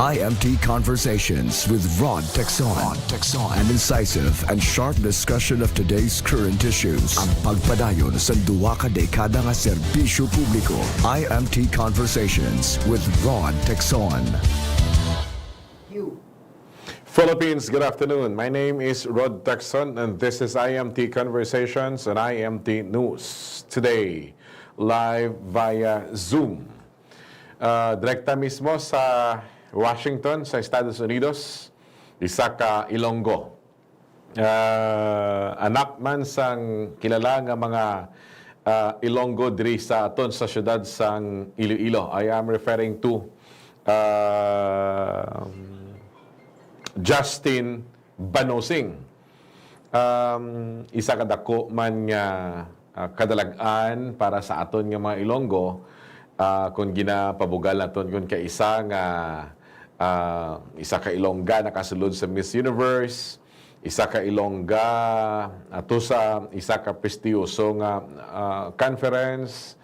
IMT Conversations with Rod Texon. An incisive and sharp discussion of today's current issues. Ang pagpadayon sa duwa ka dekada nga serbisyo publiko. IMT Conversations with Rod Texon. Philippines, good afternoon. My name is Rod Texon and this is IMT Conversations and IMT News. Today, live via Zoom. Direkta mismo sa Washington, sa Estados Unidos, isa ka Ilonggo. Anak man sang kilala nga mga Ilonggo diri sa aton sa syudad sang Iloilo. I am referring to Justin Banosing. Isa ka dako man nga kadalagan para sa aton nga mga Ilonggo kung ginapabugal naton kung kaisa nga isa ka Ilongga nakasulod sa Miss Universe, isa ka Ilongga ato sa isa ka prestiyoso nga conference,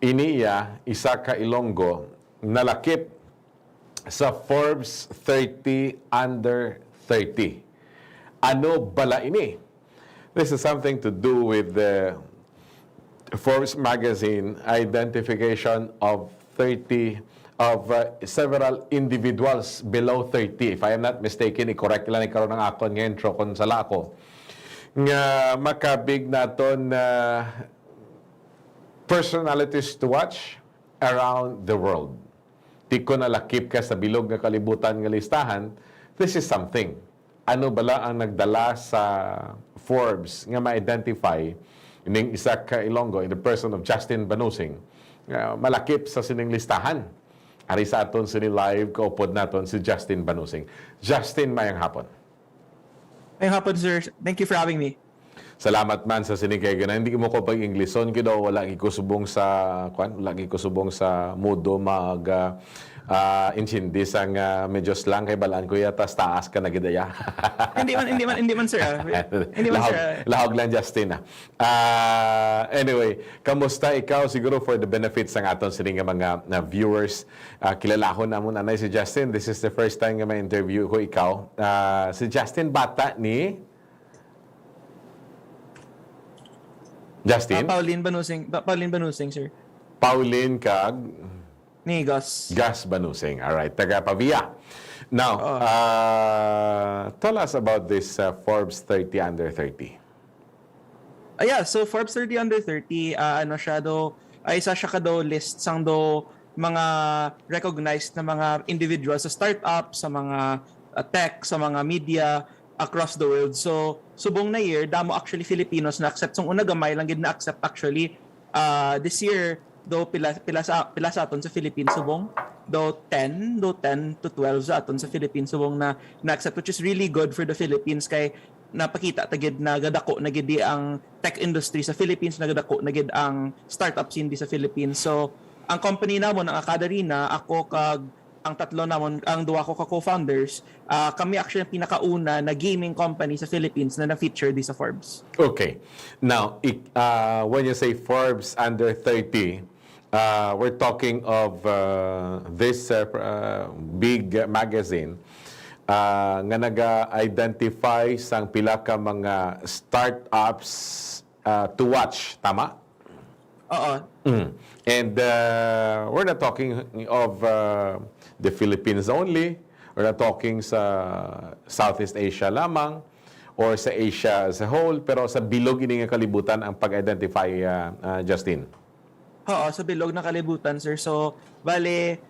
iniya isa ka Ilonggo nalakip sa Forbes 30 Under 30. Ano bala ini? This is something to do with the Forbes magazine identification of several individuals below 30. If I am not mistaken, i-correct lang ikaroon ng akon nga intro kung sala ako. Nga makabig naton personalities to watch around the world. Di ko nalakip ka sa bilog nga kalibutan nga listahan, this is something. Ano bala ang nagdala sa Forbes nga ma-identify ning isa ka Ilonggo in the person of Justin Banosing, malakip sa sining listahan. Ari sa aton sini live kaupod naton si Justin Banosing. Justin, mayang hapon. Mayang hapon, sir. Thank you for having me. Salamat man sa sining kay ganun. Hindi mo ko pag Englishon kido, wala gikusubong sa modo mag intindi sang medyo slang kay balaan ko yata taas ka na gidaya. hindi man sir. Hindi man sir. Lahog lang Justin. Anyway, kamusta ikaw siguro for the benefits ng aton sining mga viewers. Kilalahon na mo nanay si Justin. This is the first time nga ma-interview ko ikaw. Si Justin bata ni Justin? Pauline Banusing, sir. Pauline kag Ni Gus. Gus Banosing. All right, taga Pavia. Now, tell us about this Forbes 30 Under 30. Yeah, so Forbes 30 Under 30, ano siya do, isa siya ka do list sang do mga recognized na mga individuals sa startup, sa mga tech, sa mga media across the world. So, subong na year, damo actually Filipinos na accept. So, una gamay lang gid na accept actually this year, do pila sa aton sa Philippines subong, do 10 to 12 sa aton sa Philippines subong na accept, which is really good for the Philippines kay napakita tagid na gadako na gid ang tech industry sa Philippines, nagadako na gid ang startup scene sa Philippines. So, ang company namon ang Akadarina, ako kag ang tatlo namon, ang duwa ko ka co-founders, kami actually ang pinakauna na gaming company sa Philippines na na-feature di sa Forbes. Okay. Now, when you say Forbes Under 30, we're talking of this big magazine nga naga-identify sang pila ka mga startups to watch. Tama? Oo. And we're not talking of the Philippines only. We're not talking sa Southeast Asia lamang or sa Asia as a whole, pero sa bilog ini nga kalibutan ang pag-identify, Justin. Oo, sa bilog na kalibutan, sir. So, bali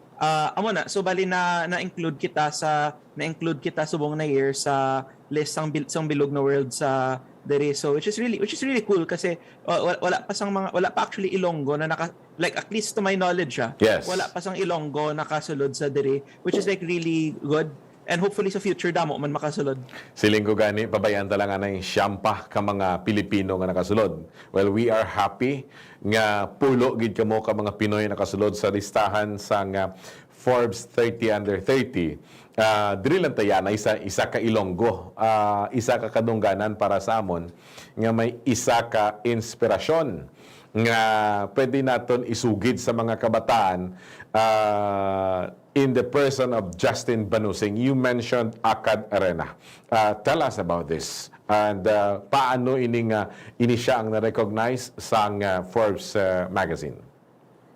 na-include kita subong na year sa list sang bilog na world sa dere. So which is really cool kasi wala pa actually Ilonggo na at least to my knowledge Yes. Wala pa sang Ilonggo nakasulod sa dere, which is like really good. And hopefully sa future damo man makasulod. Siling ko gani, pabayaan talaga na yung siyampa ka mga Pilipino nga nakasulod. Well, we are happy nga pulo gid kamo ka mga Pinoy nakasulod sa listahan sang Forbes 30 Under 30. Dili lang tayo na isa ka Ilonggo, isa ka kadungganan para sa amon nga may isa ka inspirasyon nga pwede naton isugid sa mga kabataan in the person of Justin Banusing. You mentioned Akad Arena. Tell us about this. And paano ini siya ang na-recognize sa Forbes magazine?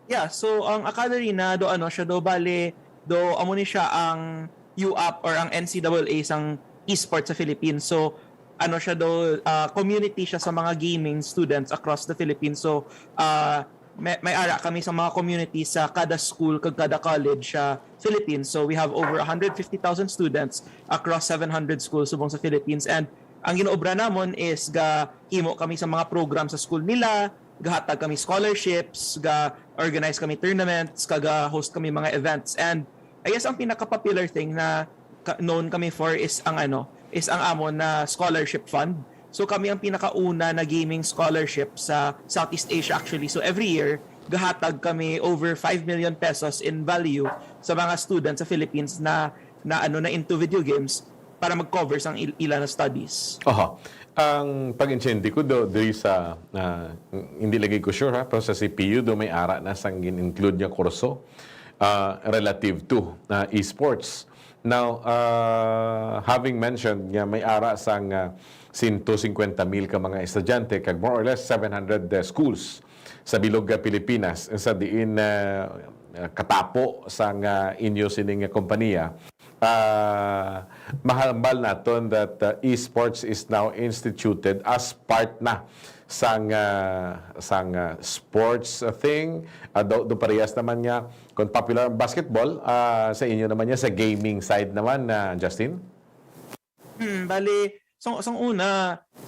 Yeah, so ang Academy do ano siya do bale do amo ni siya ang UAP or ang NCAA sang esports sa Philippines. So ano siya do community siya sa mga gaming students across the Philippines. So may ara kami sa mga community sa kada school kag kada college sa Philippines. So we have over 150,000 students across 700 schools subong sa Philippines, and ang ginoobra namon is himo kami sa mga program sa school nila, gahatag kami scholarships, organize kami tournaments, host kami mga events. And I guess ang pinaka-popular thing na known kami for is ang amon na scholarship fund. So kami ang pinakauna na gaming scholarship sa Southeast Asia actually. So every year, gahatag kami over 5 million pesos in value sa mga students sa Philippines na into video games para mag-cover ang ilan na studies. Ang pag-intindi ko do sa hindi lagi ko sure pero sa CPU do may ara na sang include niya kurso relative to esports. Now, having mentioned nga may ara sang 150,000 ka mga estudyante kag more or less 700 schools sa bilog Pilipinas sa diin katapo sang inyo sining kompanya. Mahambal naton that esports is now instituted as part na sang sports thing. Do parehas naman niya kung popular ang basketball, sa inyo naman niya sa gaming side naman, Justin? Bali, sang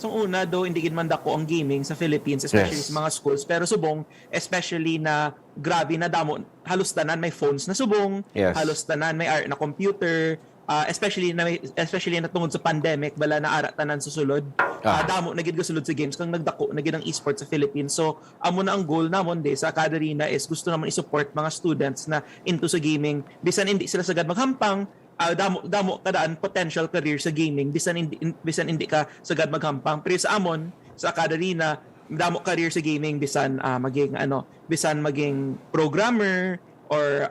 una do hindi gid man dako ang gaming sa Philippines, especially Yes. sa mga schools, pero subong especially na grabe na damo halos tanan may phones na subong, Yes. halos tanan may na computer, especially na tungod sa pandemic bala na ara tanan susulod. Damo na gid sulod sa games kang nagdako na gid ang esports sa Philippines. So amo na ang goal namon sa Academy is gusto naman i-support mga students na into sa gaming bisan hindi sila sagad maghampang. Damo kadaan potential career sa gaming bisan hindi ka sagad maghampang, pero sa amon sa Academy damo career sa gaming bisan maging programmer or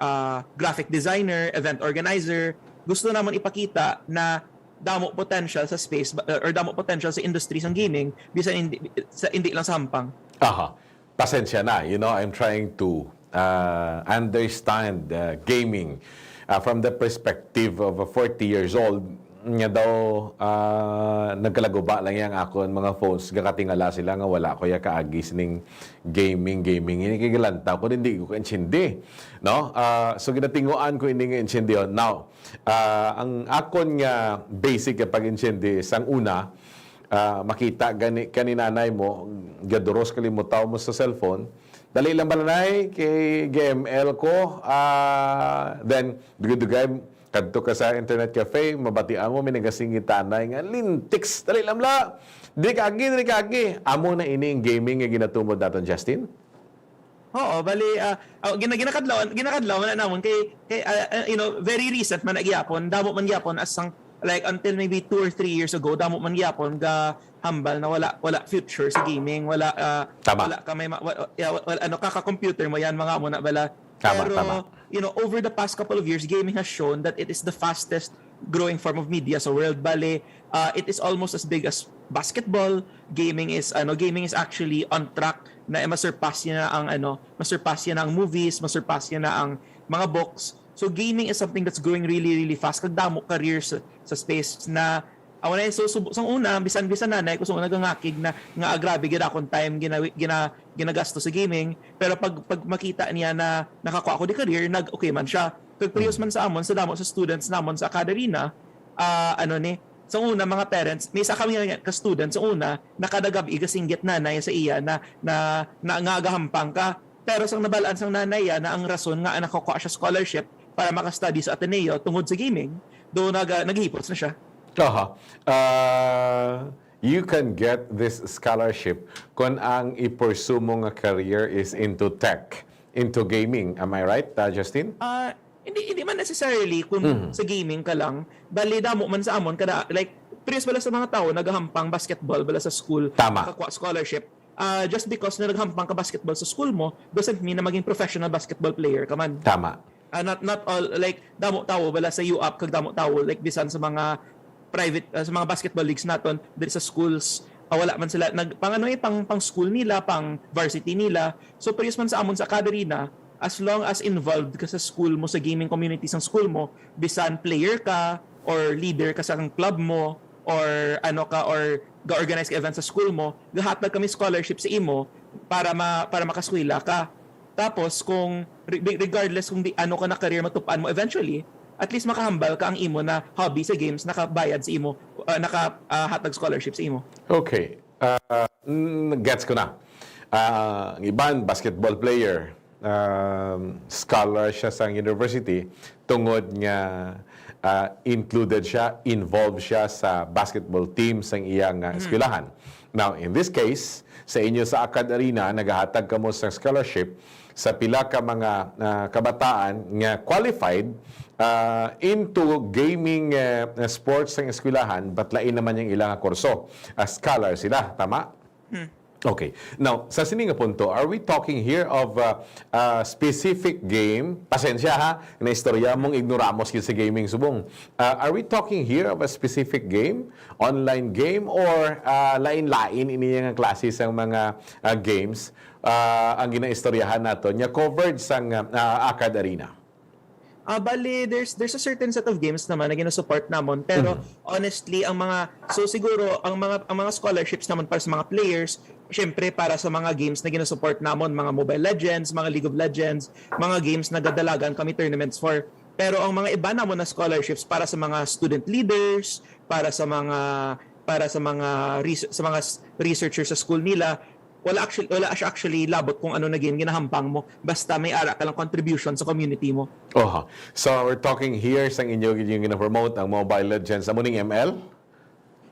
graphic designer, event organizer. Gusto naman ipakita na damo potential sa space or damo potential sa industry ng gaming bisan hindi lang sa hampang. Pasensya na, I'm trying to understand gaming from the perspective of a 40 years old. Nga daw nagkalaguba lang yang akon mga phones gakatingala sila nga wala ko ya kaagis ning gaming ini kigalanta ko hindi ko intindi, no? So ginatinguan ko ini nga intindi now. Ang akon nga basic nga pag-intindi sang una, makita kani nanay mo gaduros kalimutaw mo sa cellphone. Dali lang balanay kay GML ko. Then dugay kadto ka sa internet cafe, mabatian mo minagasinggitanay nga lintiks dali lang la. Di kagi. Amo na ini ang gaming nga ginatumod naton, Justin? Oo, bali ginakadlaw na namon kay very recent man nagyapon, damo man gyapon as sang like until maybe 2 or 3 years ago, damo man gyapon ga hambal na wala future sa gaming, wala ka may kaka-computer mo yan mga mo na bala. Pero over the past couple of years, gaming has shown that it is the fastest growing form of media sa world. Bale, it is almost as big as basketball. Gaming is actually on track na masurpass niya na ang movies, masurpass niya na ang mga books. So gaming is something that's growing really really fast. Kagdamo careers sa space na so una bisan nanay ko nagangakig na nga grabe gid akong time ginagasto sa gaming, pero pag makita niya na nakakuha ako di career okay man siya. Kagpuyos man sa amon sa damo sa students namon sa Academy sa una mga parents may isa kami ka students sa una nakadagabi gasinggit nanay sa iya na ngagahampang ka, pero sang nabalaan sang nanay na ang rason nga nakakuha siya scholarship para maka-study sa Ateneo tungod sa gaming, do naghipots na siya. You can get this scholarship kung ang i-pursue mo nga career is into tech, into gaming. Am I right, Justin? Hindi man necessarily kung sa gaming ka lang. Bali damo man sa amon kada like previous bala sa mga tao nagahampang basketball bala sa school, nakakuha scholarship. Just because na naghampang ka basketball sa school mo doesn't mean na maging professional basketball player ka man. Tama. Not all, like damo tawo wala sa UAP kag damo tawo like bisan sa mga private sa mga basketball leagues naton diri sa schools, wala man sila pang school nila, pang varsity nila. So priyos man sa amon sa Caderina, as long as involved ka sa school mo, sa gaming community sa school mo, bisan player ka or leader ka sa club mo or or ga-organize ka event sa school mo, gahatag kami scholarship sa imo para makaskwela ka. Tapos kung regardless kung ka na career matupan mo eventually, at least makahambal ka ang imo na hobby sa games, nakabayad sa imo, nakahatag scholarship sa imo. Okay. Gets ko na. Ang iban, basketball player, scholar siya sa university, tungod nga included siya, involved siya sa basketball team sa iyang eskwelahan. Now, in this case, sa inyo sa Akad Arena, nagahatag ka mo sa scholarship sa pila ka mga kabataan nga qualified into gaming sports sa eskwelahan, but lain naman yung ilang kurso. Scholar sila, tama? Okay. Now, sa sining nga punto, are we talking here of a specific game? Pasensya ha, na istorya mong ignoramos sa gaming subong. Are we talking here of a specific game? Online game? Or lain-lain ini nga klase sa mga games ang ginaistoryahan nato nya covered sa Akad Arena? Bali, there's a certain set of games naman na gina-support namon, pero honestly siguro ang mga scholarships naman para sa mga players, syempre para sa mga games na gina-support namon, mga Mobile Legends, mga League of Legends, mga games na gadalagan kami tournaments for. Pero ang mga iba namon na scholarships para sa mga student leaders, para sa mga researchers sa school nila, wala siya actually labot kung ano na game ginahampang mo, basta may ara ka lang contribution sa community mo. So we're talking here sa inyo yung gina-promote ang Mobile Legends. Amo ning ML?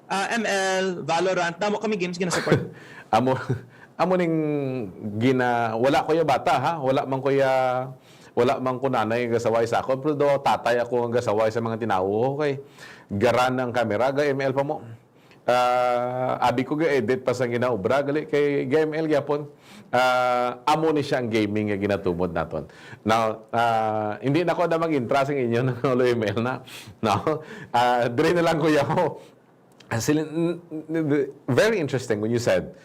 ML, Valorant, damo kami games gina-support. amo ning wala ko ya bata ha, wala man ko nanay gasaway sa ako, pero tatay ako ang gasaway sa mga tinawo. Okay, garan ng kamera ga ML pa mo. Abi ko ga-edit pa sa ginaobra gali kay GML gyapon. Amo ni siya ang gaming nga ginatumod naton. Now, hindi na ko na mag-intra sa inyo ng email na. No? Dire na lang kuya ko. Very interesting when you said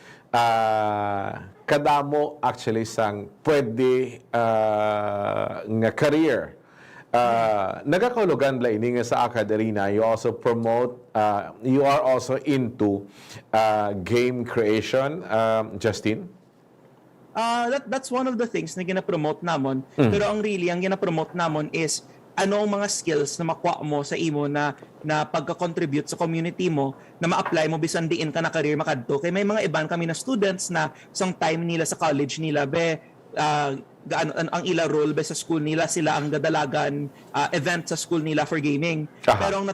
kadamo actually sang pwede nga career. Nagakahulugan bla ini nga sa Akad Arena, you also promote, you are also into game creation, Justin? That's one of the things na gina-promote namon. Pero ang gina-promote namon is ano ang mga skills na makuha mo sa imo na pagka-contribute sa community mo, na ma-apply mo bisan diin ka na career makadto. Kay may mga iban kami na students na isang time nila sa college nila ang ila role sa school nila, sila ang gadalagan event sa school nila for gaming. Pero ang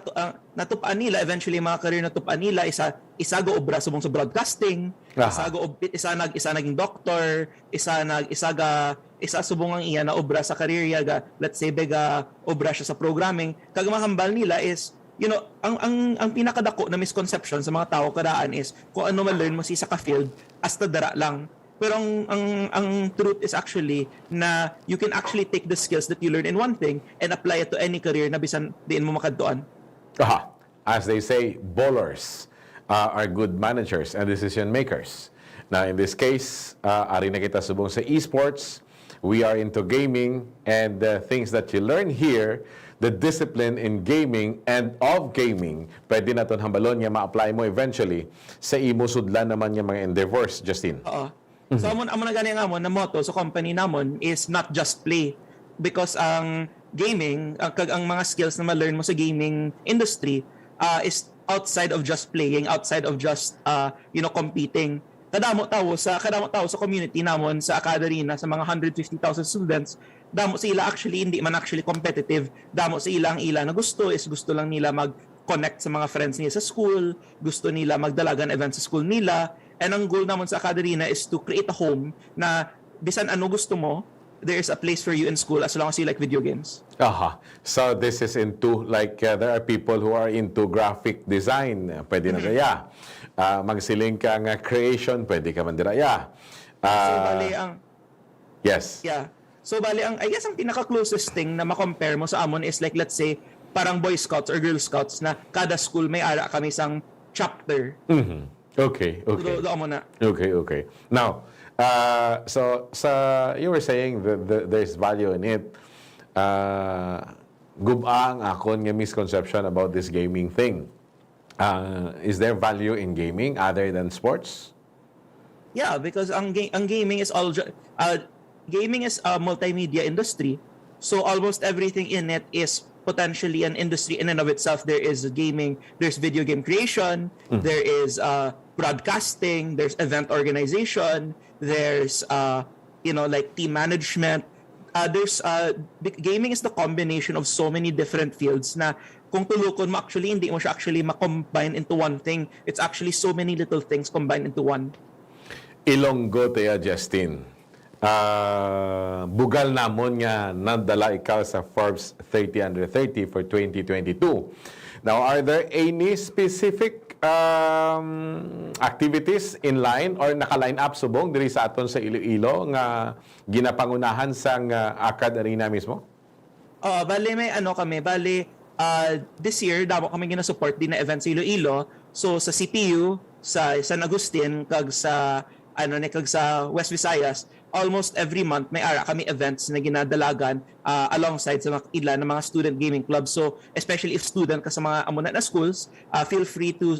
natupaan nila eventually, mga career natupaan nila, isa go obra subong sa broadcasting, isa naging doctor, isa subong ang iya na obra sa career yaga, let's say bega obra siya sa programming. Kag mahambal nila is ang pinakadako na misconception sa mga tao kadaan is kung ano ma-learn mo sa isa ka field hasta dara lang. Pero ang truth is actually na you can actually take the skills that you learn in one thing and apply it to any career na bisan diin mo makadtuan. As they say, bowlers are good managers and decision makers. Now, in this case, ari na kita subong sa esports. We are into gaming, and the things that you learn here, the discipline in gaming and of gaming, pwede na ito hambalon nga ma-apply mo eventually sa imo sudlan naman yung mga endeavors, Justin. So amo na gani nga mo na motto sa company namon is not just play, because ang gaming ang mga skills na ma-learn mo sa gaming industry is outside of just playing, outside of just competing. Kadamo tawo sa community namon sa Akad Arena, sa mga 150,000 students, damo sila actually hindi man actually competitive. Damo sa ilang na gusto lang nila mag-connect sa mga friends nila sa school, gusto nila magdalagan events sa school nila. And ang goal naman sa Akad Arena is to create a home na bisan ano gusto mo, there is a place for you in school as long as you like video games. So this is into there are people who are into graphic design, pwede na kaya. Magsiling ka nga creation, pwede ka man diraya. So bali ang Yes. Yeah. So bali I guess ang pinaka-closest thing na ma-compare mo sa amon is like let's say parang Boy Scouts or Girl Scouts na kada school may ara kami isang chapter. Okay, okay. Do mo na. Okay. Now, so you were saying that there's value in it. Gubang akon nga misconception about this gaming thing. Is there value in gaming other than sports? Yeah, because ang gaming is gaming is a multimedia industry. So almost everything in it is potentially an industry in and of itself. There is gaming, there's video game creation, there is broadcasting, there's event organization, there's like team management. Gaming is the combination of so many different fields na kung tulukon mo actually hindi mo siya actually ma-combine into one thing. It's actually so many little things combined into one. Ilonggo teya Justin. Bugal namon nga nadala ikaw sa Forbes 30 Under 30 for 2022. Now, are there any specific activities in line or naka-line up subong diri sa aton sa Iloilo nga ginapangunahan sang ACAD Arena mismo? Bale may this year damo kami gina-support din na event sa Iloilo. So sa CPU, sa San Agustin kag sa West Visayas, almost every month may ara kami events na ginadalagan alongside sa mga ilan ng mga student gaming clubs. So especially if student ka sa mga amuna na schools, feel free to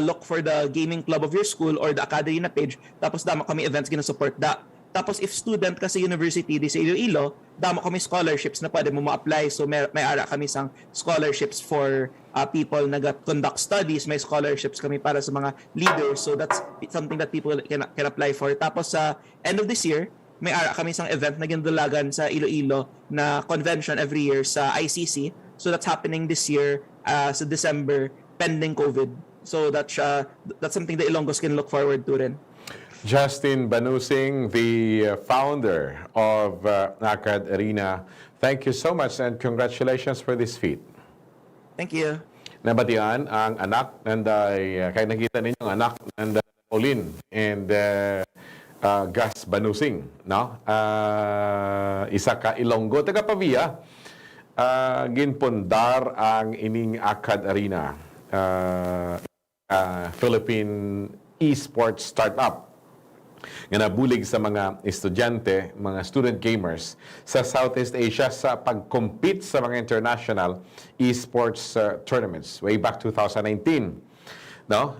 look for the gaming club of your school or the academy na page. Tapos damo kami events gina-support da. Tapos if student ka sa university di sa Iloilo, damo kami scholarships na pwede mo ma-apply. So may ara kami sang scholarships for people na conduct studies. May scholarships kami para sa mga leaders. So that's something that people can apply for. Tapos sa end of this year, may ara kami sang event na ginadalagan sa Iloilo na convention every year sa ICC. So that's happening this year sa December pending COVID. So that's something that Ilonggos can look forward to rin. Justin Banusing, the founder of ACAD Arena, thank you so much and congratulations for this feat. Thank you. Nabatian ang anak nanday, kaya nakita ninyo ang anak nanday Pauline and Gus Banusing, no? Isa ka Ilonggo, taga Pavia, ginpundar ang ining ACAD Arena, Philippine esports startup nga nabulig sa mga estudyante, mga student gamers sa Southeast Asia sa pag-compete sa mga international esports tournaments way back 2019. No?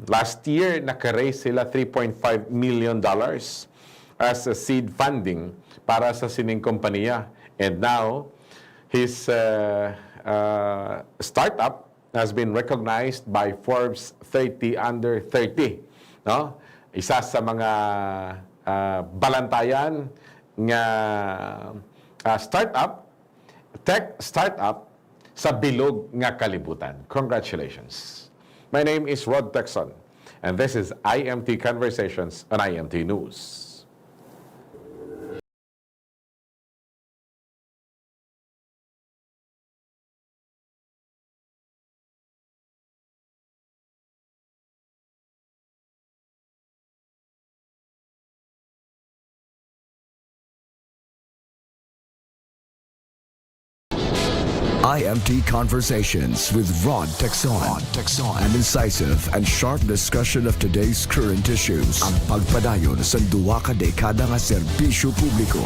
Last year, naka-raise sila $3.5 million as a seed funding para sa sining kompanya. And now, his startup has been recognized by Forbes 30 Under 30. No? Isa sa mga balantayan nga tech startup sa bilog nga kalibutan. Congratulations. My name is Rod Texon, and this is IMT Conversations on IMT News. IMT Conversations with Rod Texon. An incisive and sharp discussion of today's current issues. Ang pagpadayon sa duwa ka dekada nga serbisyo publiko.